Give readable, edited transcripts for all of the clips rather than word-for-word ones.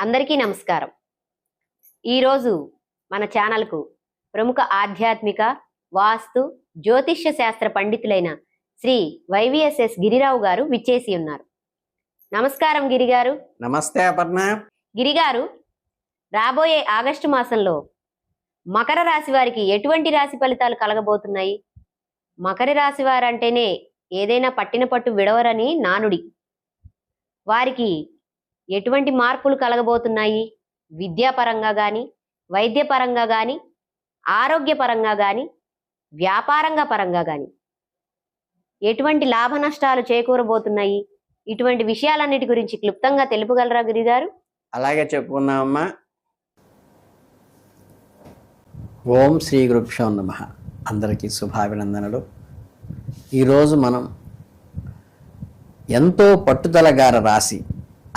అందరికీ నమస్కారం. ఈరోజు మన ఛానల్కు ప్రముఖ ఆధ్యాత్మిక, వాస్తు, జ్యోతిష్య శాస్త్ర పండితులైన శ్రీ వైవిఎస్ఎస్ గిరిరావు గారు విచ్చేసి ఉన్నారు. నమస్కారం గిరిగారు. నమస్తే అపర్ణ. గిరిగారు, రాబోయే ఆగస్టు మాసంలో మకర రాశి వారికి ఎటువంటి రాశి ఫలితాలు కలగబోతున్నాయి? మకర రాశి వారంటేనే ఏదైనా పట్టిన పట్టు విడవరని నానుడి. వారికి ఎటువంటి మార్పులు కలగబోతున్నాయి? విద్యాపరంగా కానీ, వైద్యపరంగా కానీ, ఆరోగ్యపరంగా కానీ, వ్యాపారంగా పరంగా కానీ ఎటువంటి లాభ నష్టాలు చేకూరబోతున్నాయి? ఇటువంటి విషయాలన్నిటి గురించి క్లుప్తంగా తెలుపగలరా గిరిగారు? అలాగే చెప్పుకుందామమ్మా. ఓం శ్రీ గురుభ్యో నమః. అందరికీ శుభాభినందనలు. ఈరోజు మనం ఎంతో పట్టుదలగార రాశి,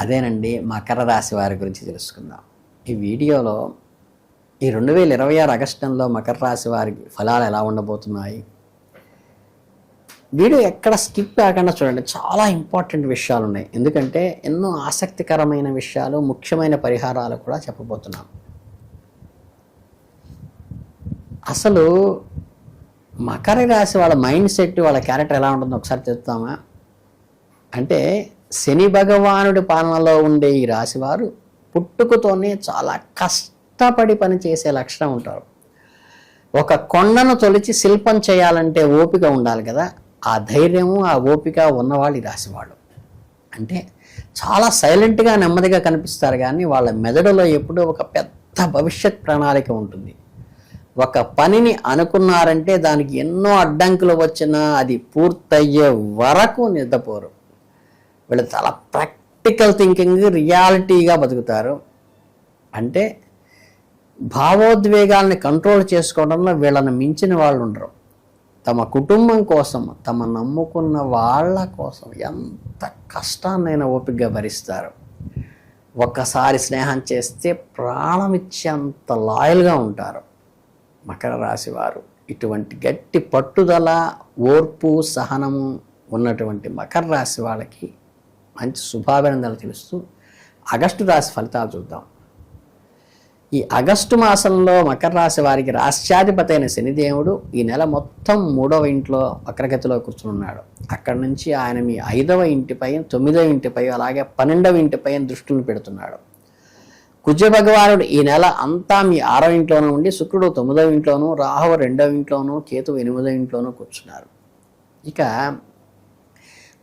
అదేనండి మకర రాశి వారి గురించి తెలుసుకుందాం. ఈ వీడియోలో ఈ 2026 ఆగస్టు నెలలో మకర రాశి వారికి ఫలాలు ఎలా ఉండబోతున్నాయి, వీడియో ఎక్కడ స్కిప్ కాకుండా చూడండి. చాలా ఇంపార్టెంట్ విషయాలు ఉన్నాయి, ఎందుకంటే ఎన్నో ఆసక్తికరమైన విషయాలు, ముఖ్యమైన పరిహారాలు కూడా చెప్పబోతున్నాం. అసలు మకర రాశి వాళ్ళ మైండ్ సెట్, వాళ్ళ క్యారెక్టర్ ఎలా ఉంటుందో ఒకసారి చెప్తామా? అంటే శని భగవానుడి పాలనలో ఉండే ఈ రాశివారు పుట్టుకతోనే చాలా కష్టపడి పనిచేసే లక్షణం ఉంటారు. ఒక కొండను తొలిచి శిల్పం చేయాలంటే ఓపిక ఉండాలి కదా, ఆ ధైర్యము, ఆ ఓపిక ఉన్నవాళ్ళు ఈ రాశివాళ్ళు. అంటే చాలా సైలెంట్గా, నెమ్మదిగా కనిపిస్తారు, కానీ వాళ్ళ మెదడులో ఎప్పుడూ ఒక పెద్ద భవిష్యత్ ప్రణాళిక ఉంటుంది. ఒక పనిని అనుకున్నారంటే దానికి ఎన్నో అడ్డంకులు వచ్చినా అది పూర్తయ్యే వరకు నిద్రపోరు. వీళ్ళు చాలా ప్రాక్టికల్ థింకింగ్, రియాలిటీగా బతుకుతారు. అంటే భావోద్వేగాల్ని కంట్రోల్ చేసుకోవడంలో వీళ్ళని మించిన వాళ్ళు ఉండరు. తమ కుటుంబం కోసం, తమ నమ్ముకున్న వాళ్ళ కోసం ఎంత కష్టాన్నైనా ఓపికగా భరిస్తారు. ఒక్కసారి స్నేహం చేస్తే ప్రాణం ఇచ్చేంత లాయల్గా ఉంటారు మకర రాశి వారు. ఇటువంటి గట్టి పట్టుదల, ఓర్పు, సహనము ఉన్నటువంటి మకర రాశి వాళ్ళకి మంచి శుభాభినందనలు తెలుస్తూ ఆగస్టు రాశి ఫలితాలు చూద్దాం. ఈ ఆగస్టు మాసంలో మకర రాశి వారికి రాష్ట్రాధిపతి అయిన శనిదేవుడు ఈ నెల మొత్తం 3వ ఇంట్లో వక్రగతిలో కూర్చున్నాడు. అక్కడి నుంచి ఆయన మీ 5వ ఇంటిపై, 9వ ఇంటిపై, అలాగే 12వ ఇంటిపై దృష్టిని పెడుతున్నాడు. కుజ భగవానుడు ఈ నెల అంతా మీ 6వ ఇంట్లోనూ ఉండి, శుక్రుడు 9వ ఇంట్లోనూ, రాహువు 2వ ఇంట్లోనూ, కేతువు 8వ ఇంట్లోనూ కూర్చున్నారు. ఇక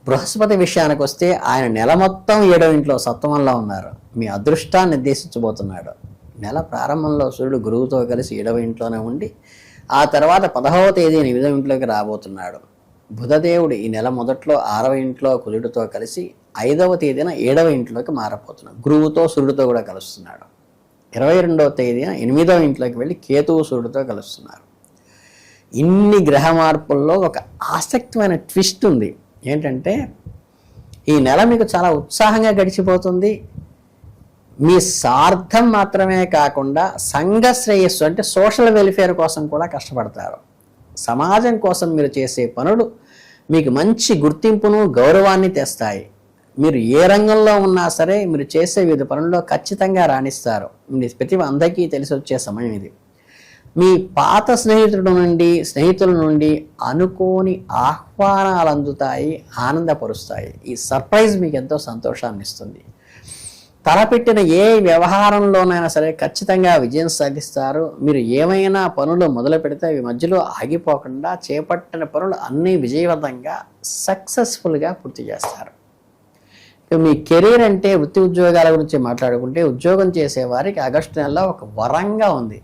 బృహస్పతి విషయానికి వస్తే ఆయన నెల మొత్తం 7వ ఇంట్లో సప్తమంలో ఉన్నారు. మీ అదృష్టాన్ని నిర్దేశించబోతున్నాడు. నెల ప్రారంభంలో సూర్యుడు గురువుతో కలిసి 7వ ఇంట్లోనే ఉండి, ఆ తర్వాత 15వ తేదీన 8వ ఇంట్లోకి రాబోతున్నాడు. బుధదేవుడు ఈ నెల మొదట్లో 6వ ఇంట్లో కుజుడితో కలిసి 5వ తేదీన 7వ ఇంట్లోకి మారబోతున్నాడు. గురువుతో, సూర్యుడితో కూడా కలుస్తున్నాడు. 22వ తేదీన 8వ ఇంట్లోకి వెళ్ళి కేతువు, సూర్యుడితో కలుస్తున్నారు. ఇన్ని గ్రహ మార్పుల్లో ఒక ఆసక్తిమైన ట్విస్ట్ ఉంది. ఏంటంటే ఈ నెల మీకు చాలా ఉత్సాహంగా గడిచిపోతుంది. మీ స్వార్థం మాత్రమే కాకుండా సంఘ శ్రేయస్సు, అంటే సోషల్ వెల్ఫేర్ కోసం కూడా కష్టపడతారు. సమాజం కోసం మీరు చేసే పనులు మీకు మంచి గుర్తింపును, గౌరవాన్ని తెస్తాయి. మీరు ఏ రంగంలో ఉన్నా సరే మీరు చేసే వివిధ పనుల్లో ఖచ్చితంగా రాణిస్తారు. మీ ప్రతిభ అందరికీ తెలిసి వచ్చే సమయం ఇది. మీ పాత స్నేహితుల నుండి అనుకోని ఆహ్వానాలు అందుతాయి, ఆనందపరుస్తాయి. ఈ సర్ప్రైజ్ మీకు ఎంతో సంతోషాన్ని ఇస్తుంది. తలపెట్టిన ఏ వ్యవహారంలోనైనా సరే ఖచ్చితంగా విజయం సాధిస్తారు. మీరు ఏమైనా పనులు మొదలు పెడితే అవి మధ్యలో ఆగిపోకుండా చేపట్టిన పనులు అన్నీ విజయవంతంగా, సక్సెస్ఫుల్గా పూర్తి చేస్తారు. మీ కెరీర్ అంటే వృత్తి ఉద్యోగాల గురించి మాట్లాడుకుంటే, ఉద్యోగం చేసేవారికి ఆగస్టు నెలలో ఒక వరంగా ఉంది.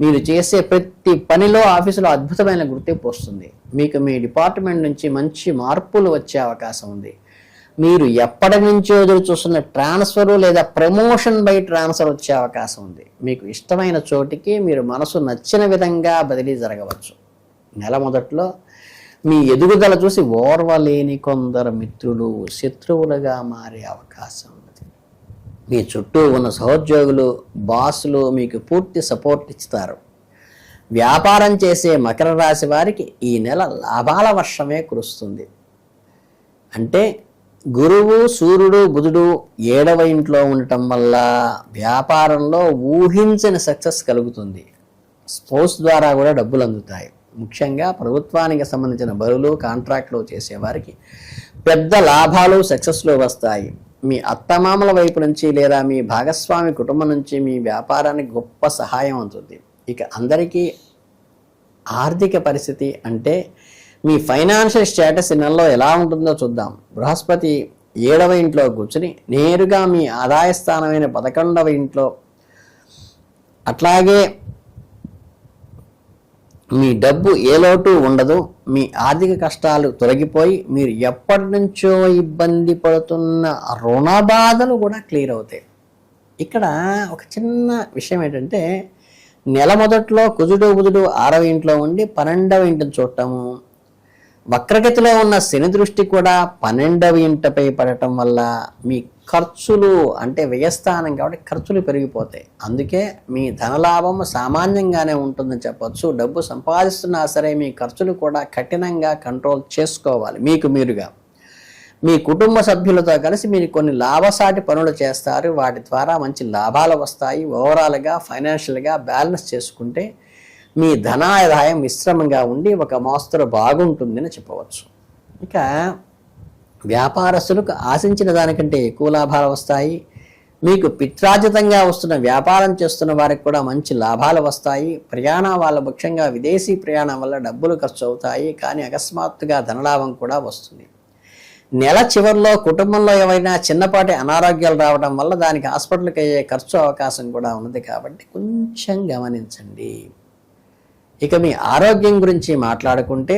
మీరు చేసే ప్రతి పనిలో ఆఫీసులో అద్భుతమైన గుర్తింపు వస్తుంది. మీకు మీ డిపార్ట్మెంట్ నుంచి మంచి మార్పులు వచ్చే అవకాశం ఉంది. మీరు ఎప్పటి నుంచో ఎదురు చూస్తున్న ట్రాన్స్ఫరు లేదా ప్రమోషన్ బై ట్రాన్స్ఫర్ వచ్చే అవకాశం ఉంది. మీకు ఇష్టమైన చోటికి మీరు మనసు నచ్చిన విధంగా బదిలీ జరగవచ్చు. నెల మొదట్లో మీ ఎదుగుదల చూసి ఓర్వలేని కొందరు మిత్రులు శత్రువులుగా మారే అవకాశం ఉంది. మీ చుట్టూ ఉన్న సహోద్యోగులు, బాసులు మీకు పూర్తి సపోర్ట్ ఇస్తారు. వ్యాపారం చేసే మకర రాశి వారికి ఈ నెల లాభాల వర్షమే కురుస్తుంది. అంటే గురువు, సూర్యుడు, బుధుడు 7వ ఇంట్లో ఉండటం వల్ల వ్యాపారంలో ఊహించిన సక్సెస్ కలుగుతుంది. స్పోర్ట్స్ ద్వారా కూడా డబ్బులు అందుతాయి. ముఖ్యంగా ప్రభుత్వానికి సంబంధించిన బరువులు, కాంట్రాక్టులు చేసేవారికి పెద్ద లాభాలు, సక్సెస్లు వస్తాయి. మీ అత్తమామల వైపు నుంచి లేదా మీ భాగస్వామి కుటుంబం నుంచి మీ వ్యాపారానికి గొప్ప సహాయం అవుతుంది. ఇక అందరికీ ఆర్థిక పరిస్థితి అంటే మీ ఫైనాన్షియల్ స్టేటస్ ఈ నెలలో ఎలా ఉంటుందో చూద్దాం. బృహస్పతి 7వ ఇంట్లో కూర్చుని నేరుగా మీ ఆదాయ స్థానమైన 11వ ఇంట్లో, అట్లాగే మీ డబ్బు ఏ లోటు ఉండదు. మీ ఆర్థిక కష్టాలు తొలగిపోయి మీరు ఎప్పటి నుంచో ఇబ్బంది పడుతున్న రుణ బాధలు కూడా క్లియర్ అవుతాయి. ఇక్కడ ఒక చిన్న విషయం ఏంటంటే, నెల మొదట్లో కుజుడు, బుధుడు 6వ ఇంట్లో ఉండి 12వ ఇంటిని చూడటము, వక్రగతిలో ఉన్న శని దృష్టి కూడా 12వ ఇంటపై పడటం వల్ల మీ ఖర్చులు అంటే వ్యయస్థానం కాబట్టి ఖర్చులు పెరిగిపోతాయి. అందుకే మీ ధనలాభం సామాన్యంగానే ఉంటుందని చెప్పొచ్చు. డబ్బు సంపాదిస్తున్నా సరే మీ ఖర్చులు కూడా కఠినంగా కంట్రోల్ చేసుకోవాలి. మీకు మీరుగా మీ కుటుంబ సభ్యులతో కలిసి మీరు కొన్ని లాభసాటి పనులు చేస్తారు. వాటి ద్వారా మంచి లాభాలు వస్తాయి. ఓవరాల్గా ఫైనాన్షియల్గా బ్యాలెన్స్ చేసుకుంటే మీ ధనాదాయం మిశ్రమంగా ఉండి ఒక మోస్తరు బాగుంటుందని చెప్పవచ్చు. ఇక వ్యాపారస్తులకు ఆశించిన దానికంటే ఎక్కువ లాభాలు వస్తాయి. మీకు పిత్రార్జితంగా వస్తున్న వ్యాపారం చేస్తున్న వారికి కూడా మంచి లాభాలు వస్తాయి. ప్రయాణం వల్ల, ముఖ్యంగా విదేశీ ప్రయాణం వల్ల డబ్బులు ఖర్చు అవుతాయి, కానీ అకస్మాత్తుగా ధనలాభం కూడా వస్తుంది. నెల చివరిలో కుటుంబంలో ఏవైనా చిన్నపాటి అనారోగ్యాలు రావడం వల్ల దానికి హాస్పిటల్కి అయ్యే ఖర్చు అవకాశం కూడా ఉన్నది, కాబట్టి కొంచెం గమనించండి. ఇక మీ ఆరోగ్యం గురించి మాట్లాడుకుంటే,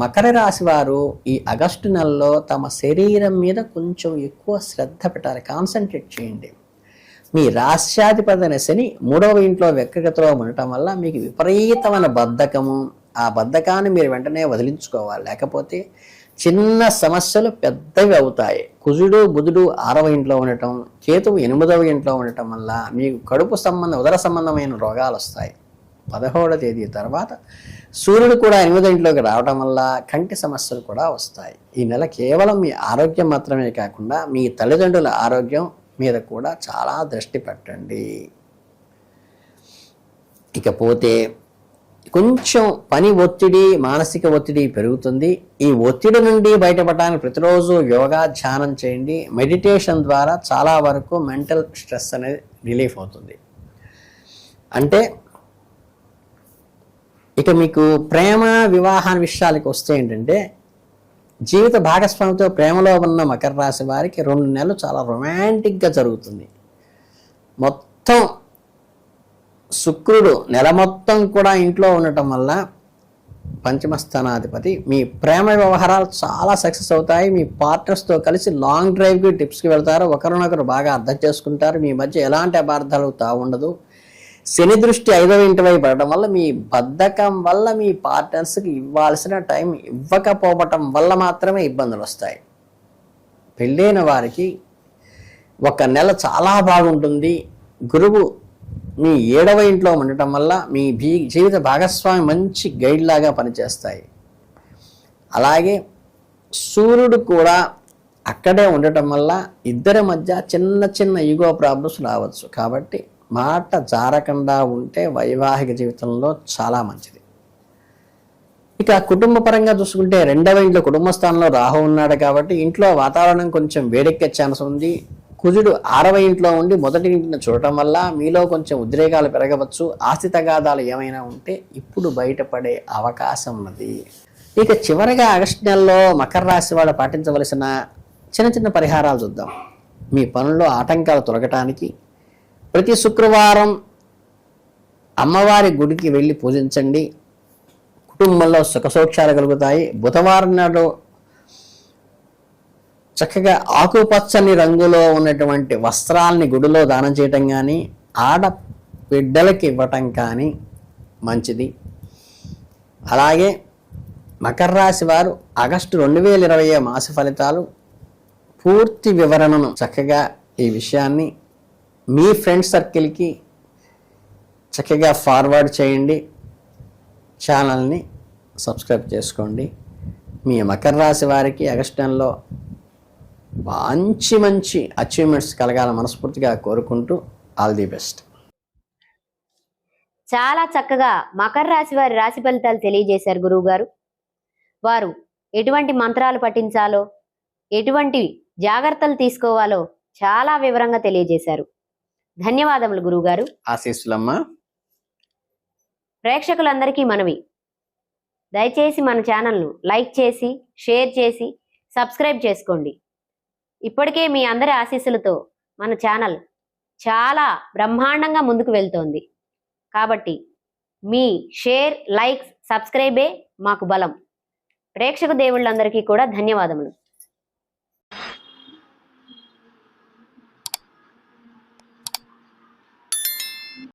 మకర రాశి వారు ఈ ఆగస్టు నెలలో తమ శరీరం మీద కొంచెం ఎక్కువ శ్రద్ధ పెట్టాలి, కాన్సన్ట్రేట్ చేయండి. మీ రాశ్యాధిపతి శని 3వ ఇంట్లో వ్యక్తిగతలో ఉండటం వల్ల మీకు విపరీతమైన బద్ధకము, ఆ బద్ధకాన్ని మీరు వెంటనే వదిలించుకోవాలి, లేకపోతే చిన్న సమస్యలు పెద్దవి అవుతాయి. కుజుడు, బుధుడు 6వ ఇంట్లో ఉండటం, కేతువు 8వ ఇంట్లో ఉండటం వల్ల మీకు కడుపు సంబంధం, ఉదర సంబంధమైన రోగాలు వస్తాయి. 17వ తేదీ తర్వాత సూర్యుడు కూడా 8వ ఇంట్లోకి రావడం వల్ల కంటి సమస్యలు కూడా వస్తాయి. ఈ నెల కేవలం మీ ఆరోగ్యం మాత్రమే కాకుండా మీ తల్లిదండ్రుల ఆరోగ్యం మీద కూడా చాలా దృష్టి పెట్టండి. ఇకపోతే కొంచెం పని ఒత్తిడి, మానసిక ఒత్తిడి పెరుగుతుంది. ఈ ఒత్తిడి నుండి బయటపడడానికి ప్రతిరోజు యోగా, ధ్యానం చేయండి. మెడిటేషన్ ద్వారా చాలా వరకు మెంటల్ స్ట్రెస్ అనేది రిలీఫ్ అవుతుంది. అంటే ఇక మీకు ప్రేమ, వివాహ విషయాలకు వస్తే ఏంటంటే, జీవిత భాగస్వామితో ప్రేమలో ఉన్న మకర రాశి వారికి 2 నెలలు చాలా రొమాంటిక్గా జరుగుతుంది. మొత్తం శుక్రుడు నెల మొత్తం కూడా ఇంట్లో ఉండటం వల్ల, పంచమ స్థానాధిపతి, మీ ప్రేమ వ్యవహారాలు చాలా సక్సెస్ అవుతాయి. మీ పార్ట్నర్స్తో కలిసి లాంగ్ డ్రైవ్కి, టిప్స్కి వెళ్తారు. ఒకరినొకరు బాగా అర్థం చేసుకుంటారు. మీ మధ్య ఎలాంటి అపార్థాలు ఉండదు. శని దృష్టి 5వ ఇంటి వైపు పడటం వల్ల మీ బద్ధకం వల్ల మీ పార్ట్నర్స్కి ఇవ్వాల్సిన టైం ఇవ్వకపోవటం వల్ల మాత్రమే ఇబ్బందులు వస్తాయి. పెళ్ళైన వారికి 1 నెల చాలా బాగుంటుంది. గురువు మీ 7వ ఇంట్లో ఉండటం వల్ల మీ జీవిత భాగస్వామి మంచి గైడ్ లాగా పనిచేస్తాయి. అలాగే సూర్యుడు కూడా అక్కడే ఉండటం వల్ల ఇద్దరి మధ్య చిన్న చిన్న ఈగో ప్రాబ్లమ్స్ రావచ్చు. కాబట్టి మాట జారకుండా ఉంటే వైవాహిక జీవితంలో చాలా మంచిది. ఇక కుటుంబ పరంగా చూసుకుంటే 2వ ఇంట్లో కుటుంబ స్థానంలో రాహు ఉన్నాడు కాబట్టి ఇంట్లో వాతావరణం కొంచెం వేడెక్కే ఛాన్స్ ఉంది. కుజుడు 6వ ఇంట్లో ఉండి 1వ ఇంటిని చూడటం వల్ల మీలో కొంచెం ఉద్రేకాలు పెరగవచ్చు. ఆస్తి తగాదాలు ఏమైనా ఉంటే ఇప్పుడు బయటపడే అవకాశం ఉన్నది. ఇక చివరిగా ఆగస్టు నెలలో మకర రాశి వాళ్ళు పాటించవలసిన చిన్న చిన్న పరిహారాలు చూద్దాం. మీ పనుల్లో ఆటంకాలు తొలగటానికి ప్రతి శుక్రవారం అమ్మవారి గుడికి వెళ్ళి పూజించండి. కుటుంబంలో సుఖసౌఖ్యాలు కలుగుతాయి. బుధవారం నాడు చక్కగా ఆకుపచ్చని రంగులో ఉన్నటువంటి వస్త్రాలని గుడిలో దానం చేయటం కానీ, ఆడబిడ్డలకి ఇవ్వటం కానీ మంచిది. అలాగే మకర రాశి వారు ఆగస్టు 2020 మాస ఫలితాలు పూర్తి వివరణను చక్కగా ఈ విషయాన్ని మీ ఫ్రెండ్ సర్కిల్కి చక్కగా ఫార్వర్డ్ చేయండి. ఛానల్ని సబ్స్క్రైబ్ చేసుకోండి. మీ మకర రాశి వారికి ఆగస్టు నెలలో మంచి మంచి అచీవ్మెంట్స్ కలగాల మనస్ఫూర్తిగా కోరుకుంటూ ఆల్ ది బెస్ట్. చాలా చక్కగా మకర రాశి వారి రాశి ఫలితాలు తెలియజేశారు గురువు గారు. వారు ఎటువంటి మంత్రాలు పఠించాలో, ఎటువంటి జాగ్రత్తలు తీసుకోవాలో చాలా వివరంగా తెలియజేశారు. ధన్యవాదములు గురువు గారు. ఆశీస్సులమ్మా. ప్రేక్షకులందరికీ మనవి, దయచేసి మన ఛానల్ను లైక్ చేసి, షేర్ చేసి, సబ్స్క్రైబ్ చేసుకోండి. ఇప్పటికే మీ అందరి ఆశీస్సులతో మన ఛానల్ చాలా బ్రహ్మాండంగా ముందుకు వెళ్తోంది. కాబట్టి మీ షేర్, లైక్స్, సబ్స్క్రైబే మాకు బలం. ప్రేక్షక దేవుళ్ళందరికీ కూడా ధన్యవాదములు.